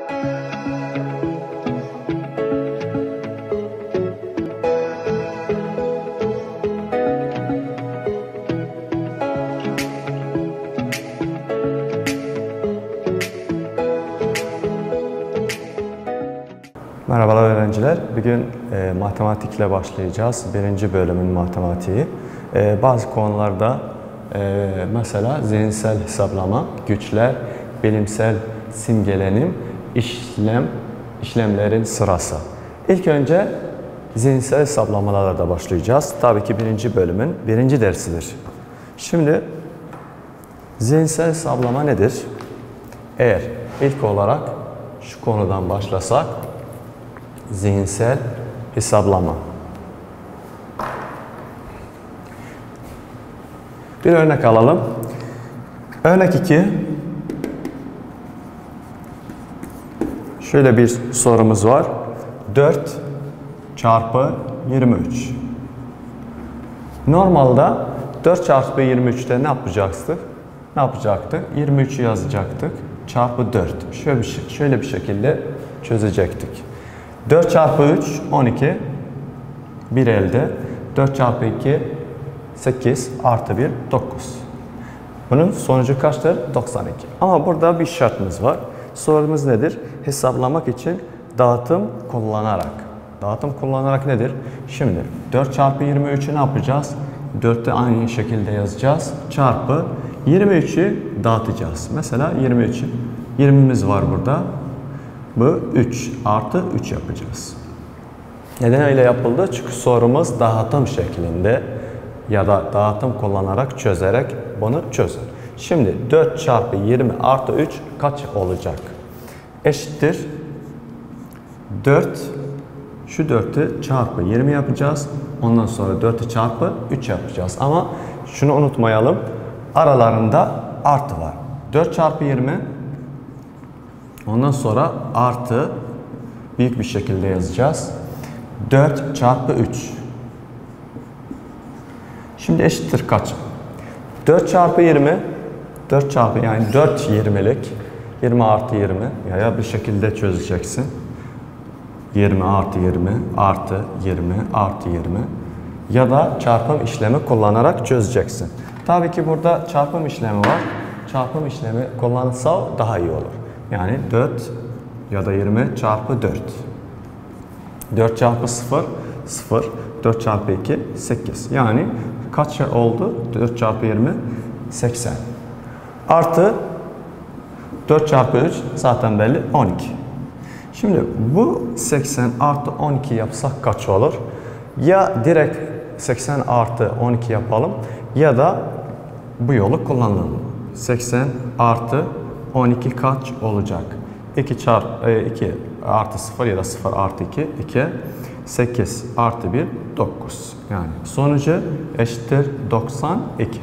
Merhabalar öğrenciler. Bugün matematikle başlayacağız. Birinci bölümün matematiği. Bazı konularda mesela zihinsel hesaplama, güçler, bilimsel simgelenim, işlemlerin sırası. İlk önce zihinsel hesaplamalarla başlayacağız. Tabii ki birinci bölümün birinci dersidir. Şimdi zihinsel hesaplama nedir? Eğer ilk olarak şu konudan başlasak, zihinsel hesaplama. Bir örnek alalım. Örnek 2. Şöyle bir sorumuz var. 4 çarpı 23. Normalde 4 çarpı 23'te ne yapacaktık? 23'ü yazacaktık. Çarpı 4. Şöyle bir şekilde çözecektik. 4 çarpı 3, 12. 1 elde. 4 çarpı 2, 8 artı 1, 9. Bunun sonucu kaçtır? 92. Ama burada bir şartımız var. Sorumuz nedir? Hesaplamak için dağıtım kullanarak. Dağıtım kullanarak nedir? Şimdi 4 çarpı 23'ü ne yapacağız? 4'te aynı şekilde yazacağız. Çarpı 23'ü dağıtacağız. Mesela 20'miz var burada. Bu 3 artı 3 yapacağız. Neden öyle yapıldı? Çünkü sorumuz dağıtım şeklinde ya da dağıtım kullanarak çözerek bunu çözün. Şimdi 4 çarpı 20 artı 3 kaç olacak? Eşittir 4. Şu 4'ü çarpı 20 yapacağız. Ondan sonra 4'ü çarpı 3 yapacağız. Ama şunu unutmayalım. Aralarında artı var. 4 çarpı 20. Ondan sonra artı büyük bir şekilde yazacağız. 4 çarpı 3. Şimdi eşittir kaç? 4 çarpı 20. 4 çarpı yani 4 20'lik. 20 artı 20. Ya bir şekilde çözeceksin. 20 artı 20 artı 20 artı 20. Ya da çarpım işlemi kullanarak çözeceksin. Tabii ki burada çarpım işlemi var. Çarpım işlemi kullanılsa daha iyi olur. Yani 4 ya da 20 çarpı 4. 4 çarpı 0, 0. 4 çarpı 2, 8. Yani kaç oldu? 4 çarpı 20, 80. Artı 4 çarpı 3 zaten belli, 12. Şimdi bu 80 artı 12 yapsak kaç olur? Ya direkt 80 artı 12 yapalım ya da bu yolu kullanalım. 80 artı 12 kaç olacak? 2 artı 0 ya da 0 artı 2, 2. 8 artı 1, 9. Yani sonucu eşittir 92.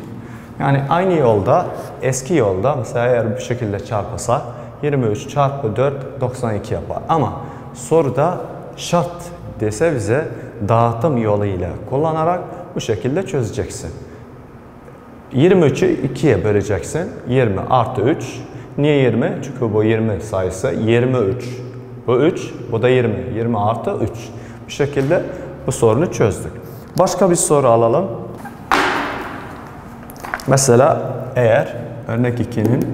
Yani aynı yolda, eski yolda mesela eğer bu şekilde çarpasa 23 çarpı 4, 92 yapar. Ama soruda şart dese bize dağıtım yoluyla kullanarak bu şekilde çözeceksin. 23'ü 2'ye böleceksin. 20 artı 3. Niye 20? Çünkü bu 20 sayısı 23. Bu 3, bu da 20. 20 artı 3. Bu şekilde bu sorunu çözdük. Başka bir soru alalım. Mesela eğer örnek 2'nin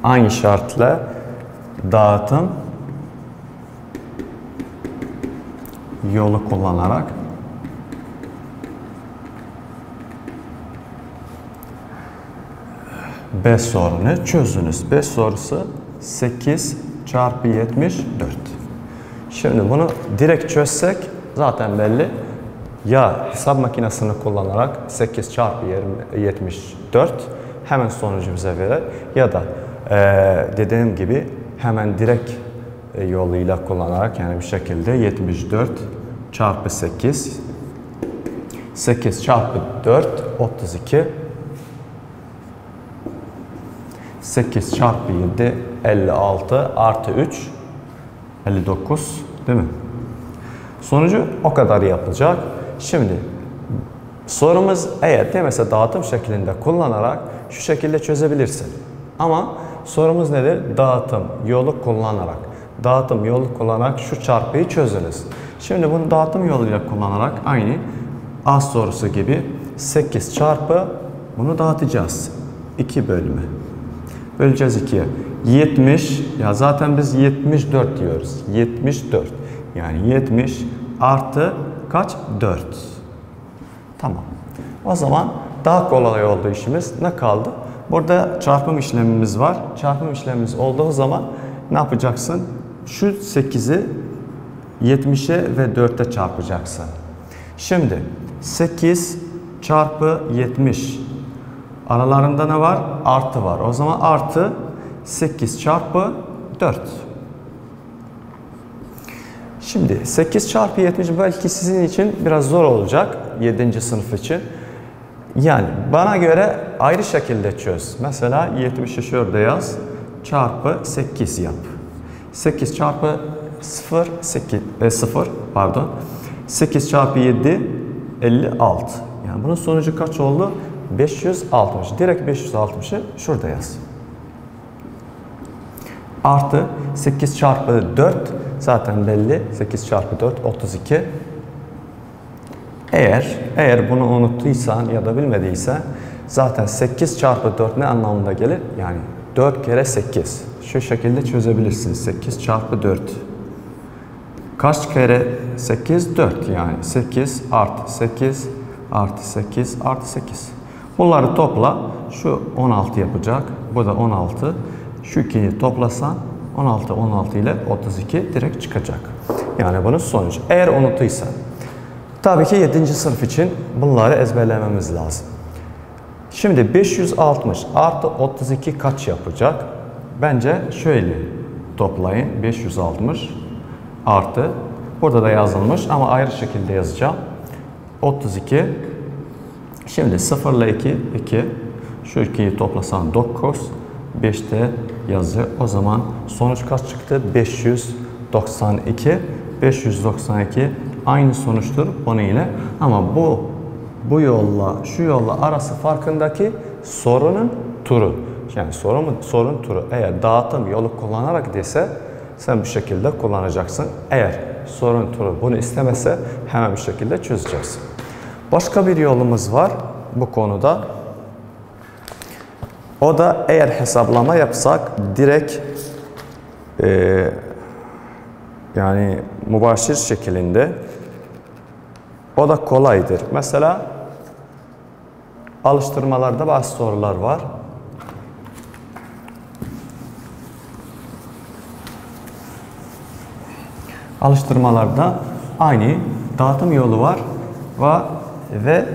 aynı şartla dağıtım yolu kullanarak B sorunu çözünüz. B sorusu 8 çarpı 74. Şimdi bunu direkt çözsek zaten belli. Ya hesap makinesini kullanarak 8 çarpı 74 hemen sonucu bize verir. Ya da dediğim gibi hemen direkt yoluyla kullanarak yani bir şekilde 74 çarpı 8 8 çarpı 4 32 8 çarpı 7 56 artı 3 59 değil mi? Sonucu o kadar yapılacak. Şimdi sorumuz eğer demese dağıtım şeklinde kullanarak şu şekilde çözebilirsin. Ama sorumuz nedir? Dağıtım yolu kullanarak. Dağıtım yolu kullanarak şu çarpıyı çözünüz. Şimdi bunu dağıtım yoluyla kullanarak aynı A sorusu gibi 8 çarpı bunu dağıtacağız. 2 bölümü. Böleceğiz 2'ye. 70 ya zaten biz 74 diyoruz. 74. Yani 70 artı kaç? 4. Tamam. O zaman daha kolay oldu işimiz. Ne kaldı? Burada çarpım işlemimiz var. Çarpım işlemimiz olduğu zaman ne yapacaksın? Şu 8'i 70'e ve 4'e çarpacaksın. Şimdi 8 çarpı 70. Aralarında ne var? Artı var. O zaman artı 8 çarpı 4. Şimdi 8 çarpı 70 belki sizin için biraz zor olacak 7. sınıf için. Yani bana göre ayrı şekilde çöz. Mesela 70'i şurada yaz. Çarpı 8 yap. 8 çarpı 0 pardon. 8 çarpı 7 56. Yani bunun sonucu kaç oldu? 560. Direkt 560'ı şurada yaz. Artı 8 çarpı 4 zaten belli. 8 çarpı 4 32. Eğer bunu unuttuysan ya da bilmediysen zaten 8 çarpı 4 ne anlamında gelir? Yani 4 kere 8. Şu şekilde çözebilirsiniz. 8 çarpı 4. Kaç kere 8? 4 yani. 8 artı 8 artı 8 artı 8. Bunları topla. Şu 16 yapacak. Bu da 16. Şu 2'yi toplasan 16 ile 32 direkt çıkacak. Yani bunun sonucu. Eğer unuttuysan. Tabii ki 7. sınıf için bunları ezberlememiz lazım. Şimdi 560 artı 32 kaç yapacak? Bence şöyle toplayın. 560 artı, burada da yazılmış ama ayrı şekilde yazacağım. 32. Şimdi 0 ile 2. Şu 2'yi toplasan 9. 5'te yazı. O zaman sonuç kaç çıktı? 592. 592 aynı sonuçtur bunu ile. Ama bu yolla şu yolla arası farkındaki sorunun turu. Yani sorun turu. Eğer dağıtım yolu kullanarak dese sen bu şekilde kullanacaksın. Eğer sorun turu bunu istemese hemen bir şekilde çözeceksin. Başka bir yolumuz var bu konuda. O da eğer hesaplama yapsak direkt yani mübaşir şeklinde o da kolaydır. Mesela alıştırmalarda bazı sorular var. Alıştırmalarda aynı dağıtım yolu var ve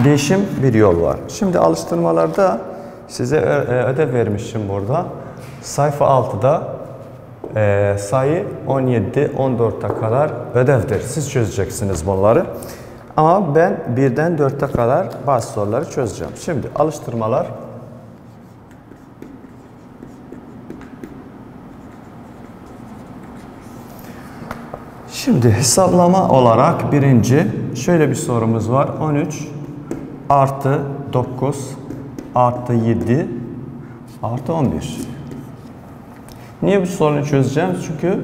değişim bir yol var. Şimdi alıştırmalarda size ödev vermişim burada. Sayfa 6'da sayı 17-14'e kadar ödevdir. Siz çözeceksiniz bunları. Ama ben 1'den 4'e kadar bazı soruları çözeceğim. Şimdi alıştırmalar. Şimdi hesaplama olarak birinci şöyle bir sorumuz var. 13 artı 9 artı 7 artı 11. Niye bu sorunu çözeceğim? Çünkü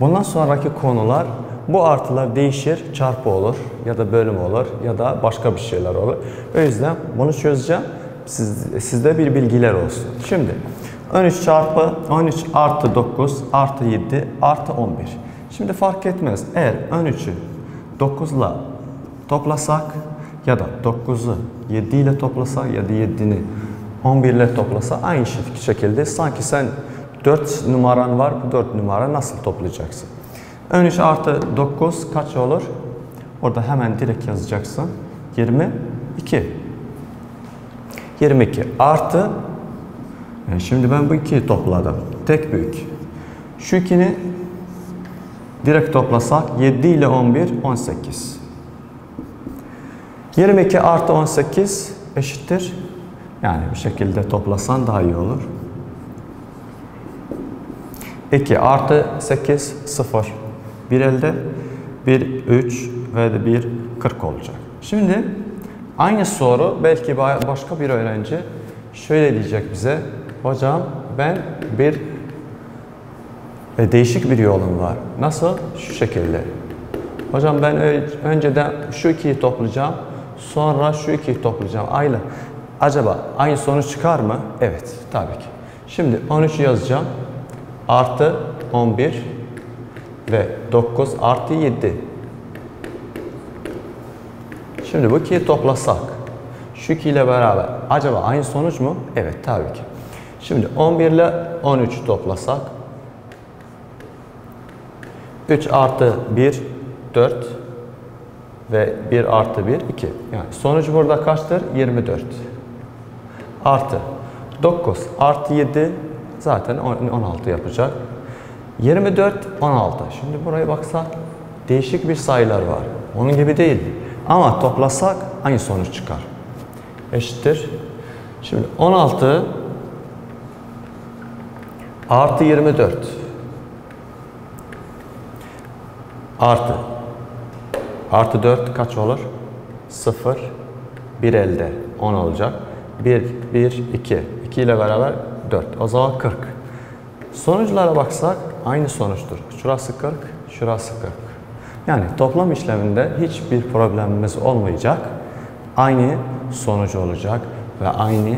bundan sonraki konular bu artılar değişir, çarpı olur ya da bölüm olur ya da başka bir şeyler olur. O yüzden bunu çözeceğim. Sizde bir bilgiler olsun. Şimdi 13 artı 9 artı 7 artı 11. Şimdi fark etmez. Eğer 13'ü 9 ile toplasak ya da 9'u 7 ile toplasak ya da 7'ni 11 ile toplasak aynı şekilde sanki sen 4 numaran var. Bu 4 numara nasıl toplayacaksın? 13 artı 9 kaç olur? Orada hemen direkt yazacaksın. 22. 22 artı şimdi ben bu 2'yi topladım. Tek büyük. Şu 2'ni direkt toplasak 7 ile 11 18. 22 artı 18 eşittir. Yani bir şekilde toplasan daha iyi olur. 2 artı 8 0. Bir elde 1 3 ve de 1 40 olacak. Şimdi aynı soru belki başka bir öğrenci Şöyle diyecek bize. Hocam ben bir değişik bir yolum var. Nasıl? Şu şekilde. Hocam ben önceden şu ikiyi toplayacağım. Sonra şu ikiyi toplayacağım. Acaba aynı sonuç çıkar mı? Evet. Tabii ki. Şimdi 13'ü yazacağım. Artı 11 ve 9 artı 7. Şimdi bu ikiyi toplasak, şu 2 ile beraber acaba aynı sonuç mu? Evet, tabii ki. Şimdi 11 ile 13'ü toplasak, 3 artı 1, 4 ve 1 artı 1, 2. Yani sonuç burada kaçtır? 24. Artı 9 artı 7 zaten 16 yapacak. 24, 16. Şimdi buraya baksak değişik bir sayılar var. Onun gibi değil. Ama toplasak aynı sonuç çıkar. Eşittir. Şimdi 16 artı 24 artı 4 kaç olur? 0, 1 elde 10 olacak. 1, 2. 2 ile beraber 4. O zaman 40. Sonuçlara baksak aynı sonuçtur. Şurası 40, şurası 40. Yani toplam işleminde hiçbir problemimiz olmayacak. Aynı sonuç olacak ve aynı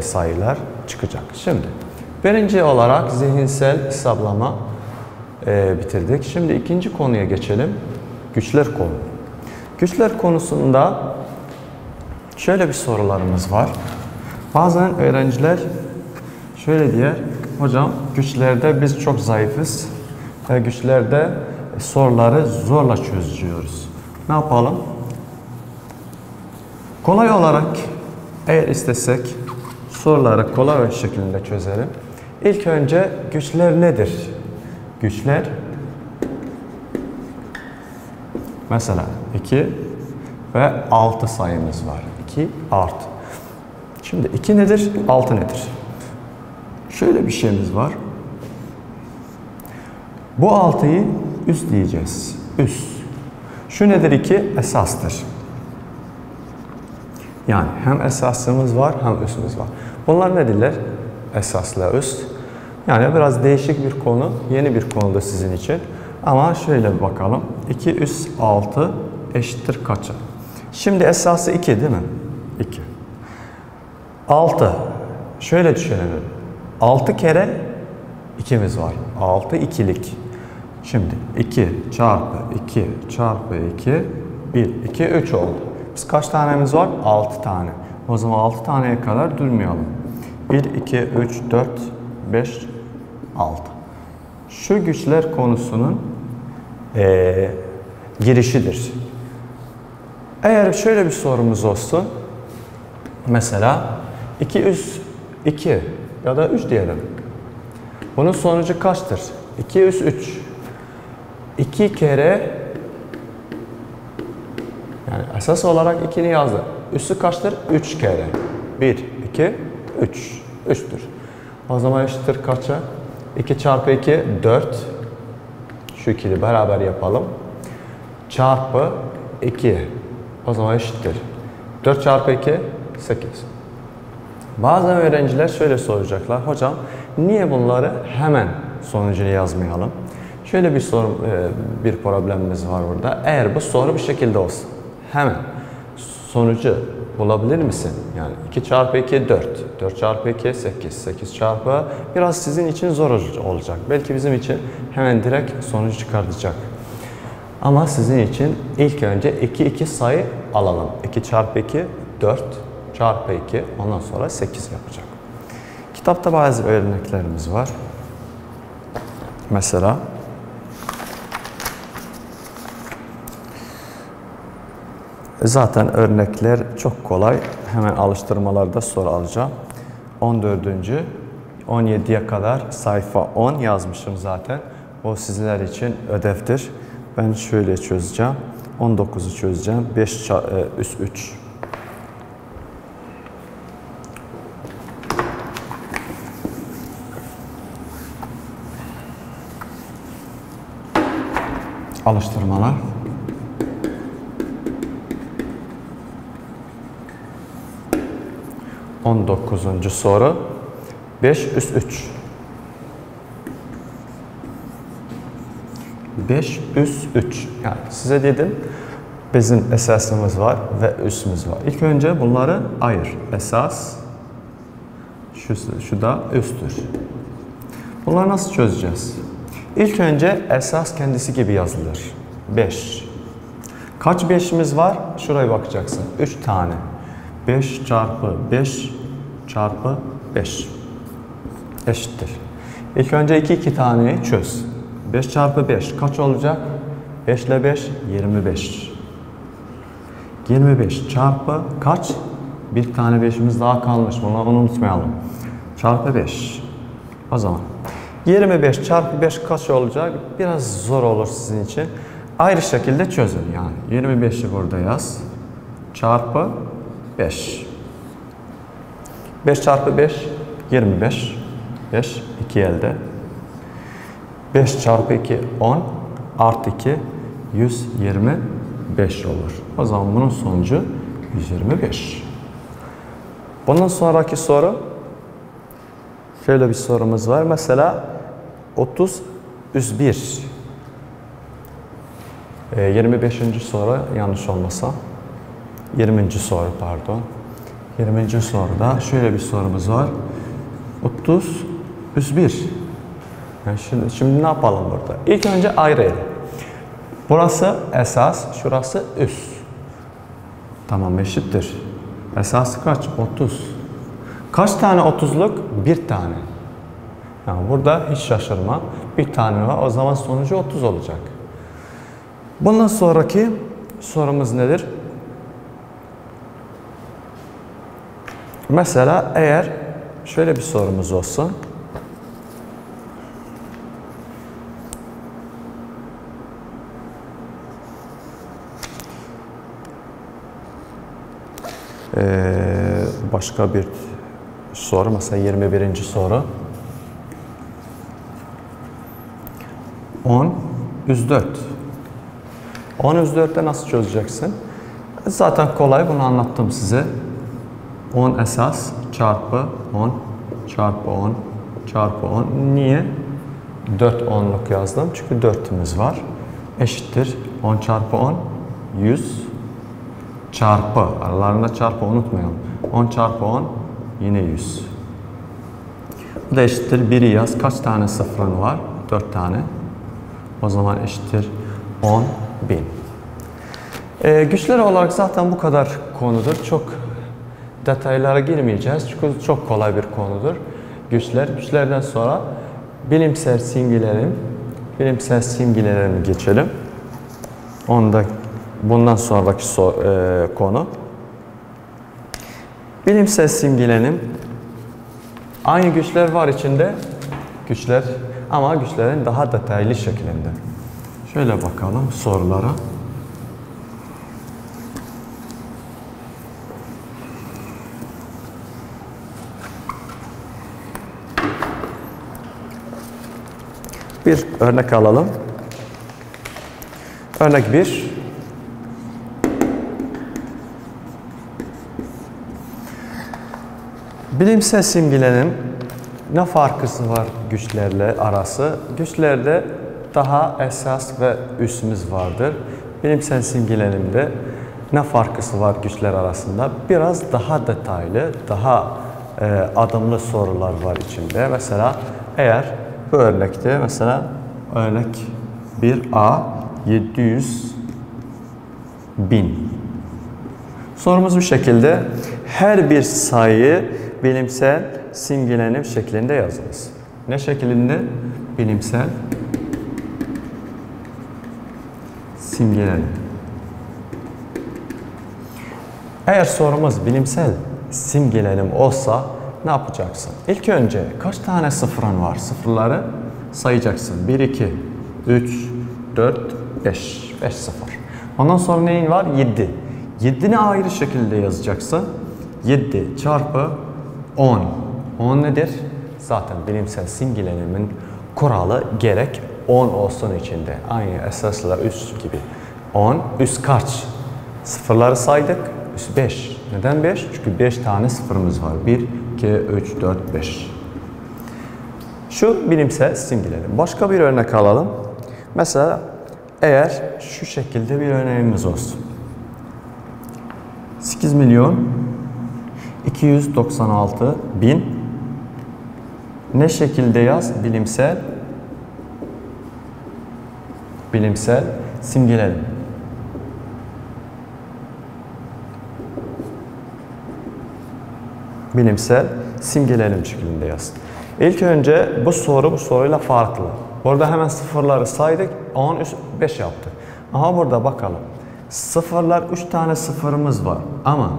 sayılar çıkacak. Şimdi birinci olarak zihinsel hesaplama bitirdik. Şimdi ikinci konuya geçelim. Güçler konu. Güçler konusunda şöyle bir sorularımız var. Bazen öğrenciler şöyle diyor. Hocam güçlerde biz çok zayıfız. Güçlerde soruları zorla çözüyoruz. Ne yapalım? Kolay olarak eğer istesek soruları kolay bir şekilde çözelim. İlk önce güçler nedir? Güçler mesela 2 ve 6 sayımız var. 2 artı. Şimdi 2 nedir? 6 nedir? Şöyle bir şeyimiz var. Bu 6'yı üst diyeceğiz. Üst. Şu nedir? 2 esastır. Yani hem esasımız var hem üstümüz var. Bunlar nedirler? Esasla üst. Yani biraz değişik bir konu. Yeni bir konuda sizin için. Ama şöyle bir bakalım. 2 üst 6 eşittir kaça? Şimdi esası 2 değil mi? 2. 6. Şöyle düşünelim. 6 kere 2'miz var. 6 ikilik. Şimdi 2 çarpı 2 çarpı 2 1, 2, 3 oldu. Biz kaç tanemiz var? 6 tane. O zaman 6 taneye kadar durmayalım. 1, 2, 3, 4, 5, 6. Şu güçler konusunun girişidir. Eğer şöyle bir sorumuz olsun. Mesela 2 üst 2 ya da 3 diyelim. Bunun sonucu kaçtır? 2 üst 3. 2 kere yani esas olarak 2'ni yazdı. Üssü kaçtır? 3 kere. 1, 2, 3. 3'tür. O zaman eşittir kaça? 2 çarpı 2, 4. Şu ikili beraber yapalım. Çarpı 2. O zaman eşittir. 4 çarpı 2, 8. Bazı öğrenciler şöyle soracaklar. Hocam niye bunları hemen sonucunu yazmayalım? Şöyle bir problemimiz var burada. Eğer bu soru bir şekilde olsun. Hemen sonucu bulabilir misin? Yani 2 çarpı 2 4. 4 çarpı 2 8. 8 çarpı biraz sizin için zor olacak. Belki bizim için hemen direkt sonucu çıkartacak. Ama sizin için ilk önce 2 sayı alalım. 2 çarpı 2 4 çarpı 2 ondan sonra 8 yapacak. Kitapta bazı örneklerimiz var. Mesela zaten örnekler çok kolay. Hemen alıştırmalarda soru alacağım. 14. 17'ye kadar sayfa 10 yazmışım zaten. O sizler için ödevdir. Ben şöyle çözeceğim. 19'u çözeceğim. 5 üst 3. Alıştırmalar. 19. soru. 5 üst 3. 5 üst 3. Yani size dedim, bizim esasımız var ve üstümüz var. İlk önce bunları ayır. Esas, şu da üsttür. Bunları nasıl çözeceğiz? İlk önce esas kendisi gibi yazılır. 5. Kaç 5'imiz var? Şuraya bakacaksın. 3 tane. 5 çarpı 5 çarpı 5 eşittir. İlk önce 2 taneyi çöz. 5 çarpı 5 kaç olacak? 5 ile 5 25. 25 çarpı kaç? Bir tane 5'imiz daha kalmış. Bunu unutmayalım. Çarpı 5. O zaman 25 çarpı 5 kaç olacak? Biraz zor olur sizin için. Ayrı şekilde çözün yani. 25'i burada yaz. Çarpı 5. 5 çarpı 5 25. 5 2 elde. 5 çarpı 2 10 artı 2 125 olur. O zaman bunun sonucu 125. Bundan sonraki soru şöyle bir sorumuz var. Mesela 30 üst 1. 25. soru yanlış olmasa. 20. soru pardon. 20. soruda şöyle bir sorumuz var. 30 üst 1. Yani şimdi ne yapalım burada? İlk önce ayrıyalım. Burası esas, şurası üst. Tamam, eşittir. Esas kaç? 30. Kaç tane 30'luk? Bir tane. Yani burada hiç şaşırma. Bir tane var. O zaman sonucu 30 olacak. Bundan sonraki sorumuz nedir? Mesela eğer şöyle bir sorumuz olsa. Başka bir soru. Mesela 21. soru. 10 üst 4. 10 üst 4'te nasıl çözeceksin? Zaten kolay, bunu anlattım size. 10 esas çarpı 10 çarpı 10 çarpı 10. Niye? 4 10'luk yazdım. Çünkü 4'ümüz var. Eşittir. 10 çarpı 10 100 çarpı. Aralarında çarpı unutmayalım. 10 çarpı 10 yine 100. Bu da eşittir. 1'i yaz. Kaç tane sıfırın var? 4 tane. O zaman eşittir 10.000. Güçler olarak zaten bu kadar konudur. Çok detaylara girmeyeceğiz. Çünkü çok kolay bir konudur. Güçlerden sonra bilimsel simgelerin geçelim. Onda bundan sonraki konu. Bilimsel simgelerin aynı güçler var içinde. Güçler ama güçlerin daha detaylı şeklinde. Şöyle bakalım sorulara. Bir örnek alalım. Örnek 1. Bilimsel simgelerin ne farkı var güçlerle arası? Güçlerde daha esas ve üstümüz vardır. Bilimsel simgelerinde ne farkı var güçler arasında? Biraz daha detaylı, daha adımlı sorular var içinde. Mesela eğer bu örnekte mesela örnek 1A 700.000. Sorumuz bu şekilde. Her bir sayı bilimsel simgelenim şeklinde yazılır. Ne şeklinde? Bilimsel simgelenim. Eğer sorumuz bilimsel simgelenim olsa ne yapacaksın? İlk önce kaç tane sıfırın var? Sıfırları sayacaksın. 1, 2, 3, 4, 5. 5 sıfır. Ondan sonra neyin var? 7. 7'ni ayrı şekilde yazacaksın. 7 çarpı 10. 10 nedir? Zaten bilimsel simgelenimin kuralı gerek 10 olsun içinde. Aynı esasla üst gibi. 10. Üst kaç? Sıfırları saydık. Üst 5. Neden 5? Çünkü 5 tane sıfırımız var. 1, 2, 3, 4, 5. Şu bilimsel simgelerim. Başka bir örnek alalım. Mesela eğer şu şekilde bir örneğimiz olsun. 8 milyon 296 bin ne şekilde yaz? Bilimsel simgelerim. Bilimsel simgelerim şeklinde yaz. İlk önce bu soruyla farklı. Burada hemen sıfırları saydık, 10 5 yaptık. Ama burada bakalım. Sıfırlar 3 tane sıfırımız var ama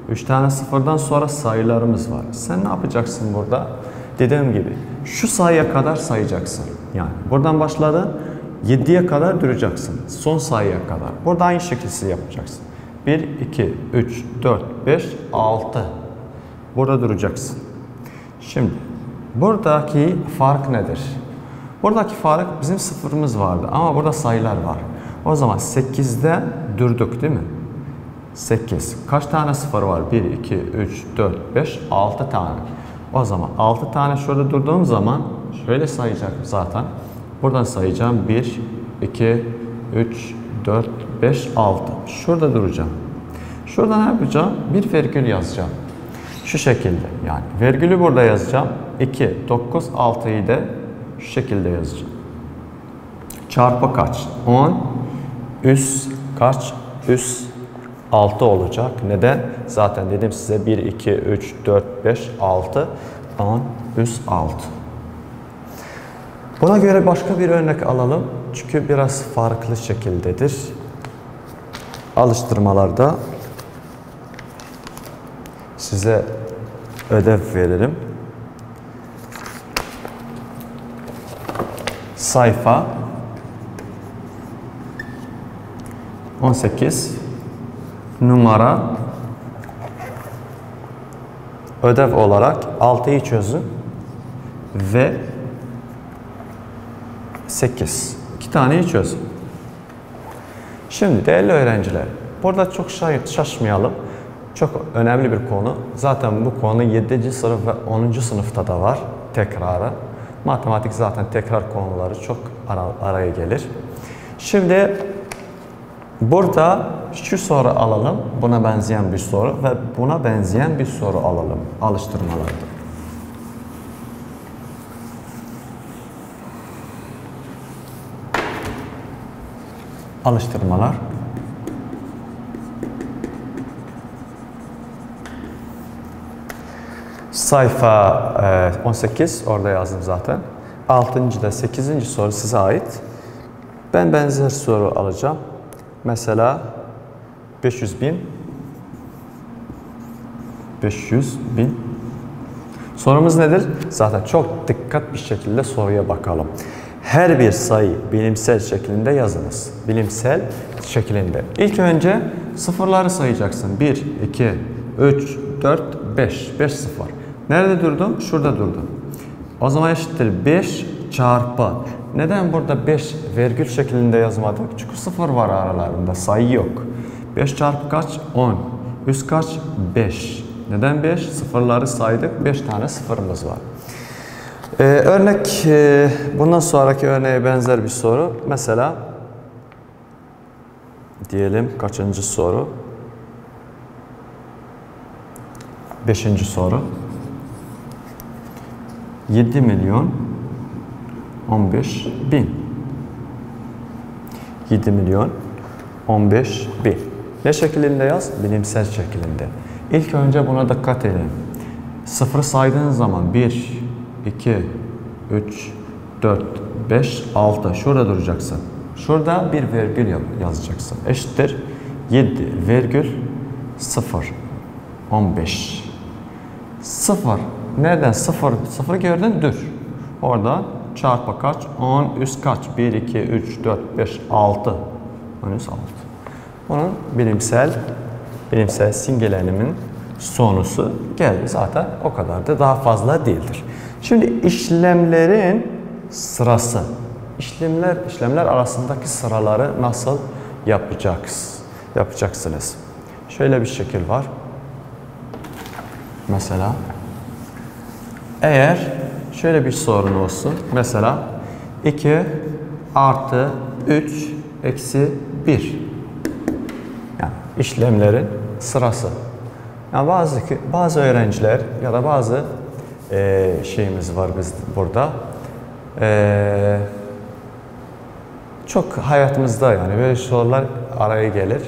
3 tane sıfırdan sonra sayılarımız var. Sen ne yapacaksın burada? Dediğim gibi şu sayıya kadar sayacaksın. Yani buradan başladın 7'ye kadar duracaksın. Son sayıya kadar. Burada aynı şekilde yapacaksın. 1, 2, 3, 4, 5, 6. Burada duracaksın. Şimdi buradaki fark nedir? Buradaki fark bizim sıfırımız vardı ama burada sayılar var. O zaman 8'de durduk değil mi? 8. Kaç tane sıfır var? 1, 2, 3, 4, 5, 6 tane. O zaman 6 tane şurada durduğum zaman şöyle sayacağım zaten. Buradan sayacağım 1, 2, 3, 4, 5, 6. Şurada duracağım. Şurada ne yapacağım? Bir virgül yazacağım. Şu şekilde yani. Virgülü burada yazacağım. 2, 9, 6'yı da şu şekilde yazacağım. Çarpı kaç? 10, üst kaç? Üst 6 olacak. Neden? Zaten dedim size 1, 2, 3, 4, 5, 6, 10, üst 6. Buna göre başka bir örnek alalım. Çünkü biraz farklı şekildedir. Alıştırmalarda size ödev veririm. Sayfa 18 numara ödev olarak 6'yı çözün ve 8. 2 taneyi çözün. Şimdi değerli öğrenciler, burada çok şaşmayalım. Çok önemli bir konu. Zaten bu konu 7. sınıf ve 10. sınıfta da var tekrarı. Matematik zaten tekrar konuları çok araya gelir. Şimdi burada şu soru alalım. Buna benzeyen bir soru ve buna benzeyen bir soru alalım alıştırmalarda. Alıştırmalar. Sayfa 18 orada yazdım zaten. 6. da 8. soru size ait. Ben benzer soru alacağım. Mesela 500 bin. Sorumuz nedir? Zaten çok dikkat bir şekilde soruya bakalım. Her bir sayı bilimsel şeklinde yazınız. Bilimsel şeklinde. İlk önce sıfırları sayacaksın. 1, 2, 3, 4, 5. 5 sıfır. Nerede durdum? Şurada durdum. O zaman eşittir 5 çarpı. Neden burada 5 virgül şeklinde yazmadık? Çünkü sıfır var aralarında. Sayı yok. 5 çarpı kaç? 10. Üst kaç? 5. Neden 5? Sıfırları saydık. 5 tane sıfırımız var. Örnek, bundan sonraki örneğe benzer bir soru. Mesela diyelim kaçıncı soru? 5. soru. 7 milyon 15 bin. 7 milyon 15 bin. Ne şeklinde yaz? Bilimsel şeklinde. İlk önce buna dikkat edin. Sıfırı saydığınız zaman 1, 2, 3, 4, 5, 6. Şurada duracaksın. Şurada bir virgül yazacaksın. Eşittir 7 virgül 0 15. 0. Nereden? 0 gördün? Dur. Orada çarpı kaç? 10 üst kaç? 1, 2, 3, 4, 5, 6. 10 üst 6. Bunun bilimsel simgelerimin sonusu geldi. Zaten o kadar da daha fazla değildir. Şimdi işlemlerin sırası. İşlemler arasındaki sıraları nasıl yapacaksınız? Şöyle bir şekil var. Mesela eğer şöyle bir sorun olsun. Mesela 2 artı 3 eksi 1. Yani işlemlerin sırası. Yani bazı öğrenciler ya da bazı şeyimiz var biz burada. Çok hayatımızda yani böyle sorular araya gelir.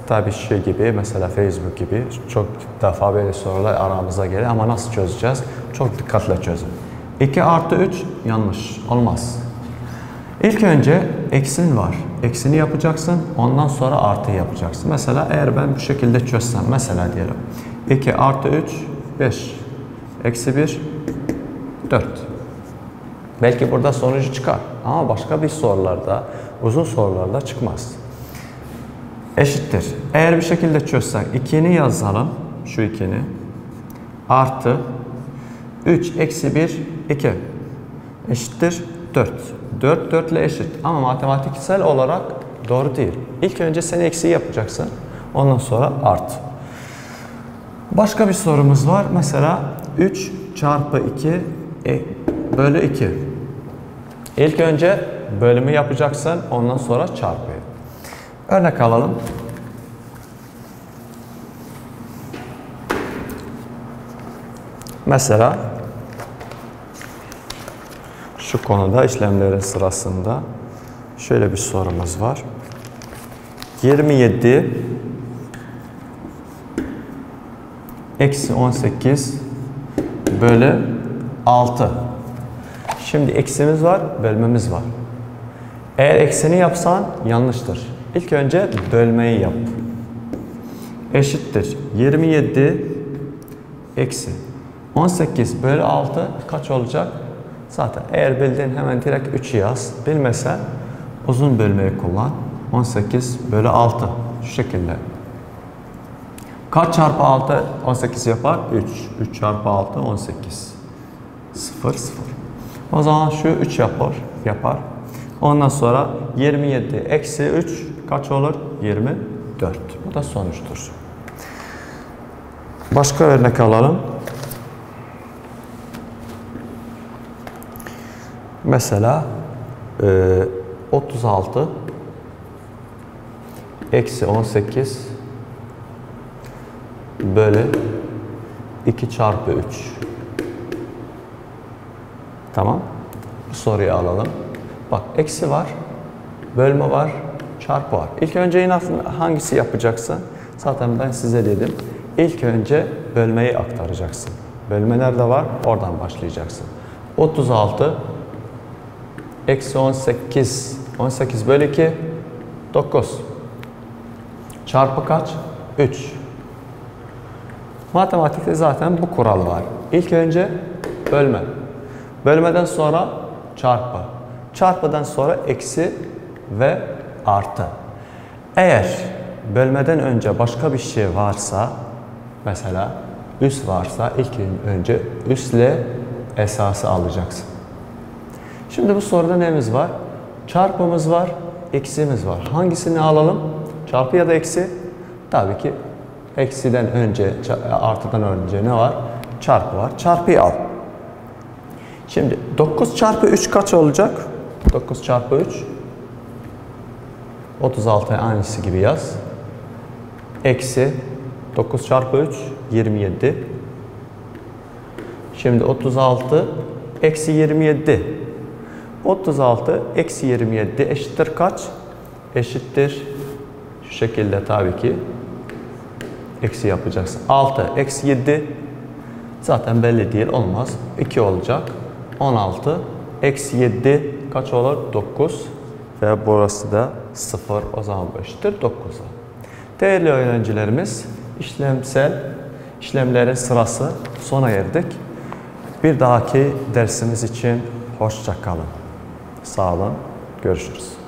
Tabii şey gibi, mesela Facebook gibi çok defa böyle sorular aramıza gelir ama nasıl çözeceğiz? Çok dikkatle çözün. 2 artı 3 yanlış, olmaz. İlk önce eksin var. Eksini yapacaksın, ondan sonra artı yapacaksın. Mesela eğer ben bu şekilde çözsem, mesela diyelim 2 artı 3, 5, eksi 1, 4. Belki burada sonucu çıkar ama başka bir sorularda, uzun sorularda çıkmaz. Eşittir. Eğer bir şekilde çözsek 2'ni yazalım, şu 2'ni, artı 3 eksi 1, 2 eşittir 4. 4, 4 ile eşit ama matematiksel olarak doğru değil. İlk önce sen eksi yapacaksın, ondan sonra artı. Başka bir sorumuz var. Mesela 3 çarpı 2 bölü 2. İlk önce bölümü yapacaksın, ondan sonra çarpıyı. Örnek alalım. Mesela şu konuda işlemlerin sırasında şöyle bir sorumuz var. 27 eksi 18 bölü 6. Şimdi eksimiz var, bölmemiz var. Eğer eksini yapsan yanlıştır. İlk önce bölmeyi yap. Eşittir 27 eksi 18 bölü 6 kaç olacak? Zaten eğer bildin hemen direkt 3'ü yaz. Bilmesen uzun bölmeyi kullan. 18 bölü 6 şu şekilde. Kaç çarpı 6 18 yapar? 3. 3 çarpı 6 18. 0 0. O zaman şu 3 yapar. Ondan sonra 27 eksi 3 kaç olur? 24. Bu da sonuçtur. Başka örnek alalım. Mesela 36 eksi 18 bölü 2 çarpı 3. Tamam. Bu soruyu alalım. Bak eksi var, bölme var, çarpı var. İlk önce yine hangisi yapacaksın? Zaten ben size dedim. İlk önce bölmeyi aktaracaksın. Bölme nerede var? Oradan başlayacaksın. 36 eksi 18. 18 bölü 2 9. Çarpı kaç? 3. Matematikte zaten bu kural var. İlk önce bölme. Bölmeden sonra çarpı. Çarpıdan sonra eksi ve artı. Eğer bölmeden önce başka bir şey varsa, mesela üs varsa ilk önce üsle esası alacaksın. Şimdi bu soruda neyimiz var? Çarpımız var, eksimiz var. Hangisini alalım? Çarpı ya da eksi? Tabii ki eksiden önce, artıdan önce ne var? Çarpı var. Çarpıyı al. Şimdi 9 çarpı 3 kaç olacak? 9 çarpı 3 36'ya aynısı gibi yaz. Eksi 9 çarpı 3 27. Şimdi 36 eksi 27. 36 eksi 27 eşittir kaç? Eşittir şu şekilde tabii ki eksi yapacaksın. 6 eksi 7 zaten belli değil, olmaz. 2 olacak. 16 eksi 7 kaç olur? 9 ve burası da 0, o zaman eşittir 9'a. Değerli öğrencilerimiz, işlemlerin sırası sona erdik. Bir dahaki dersimiz için hoşça kalın. Sağ olun. Görüşürüz.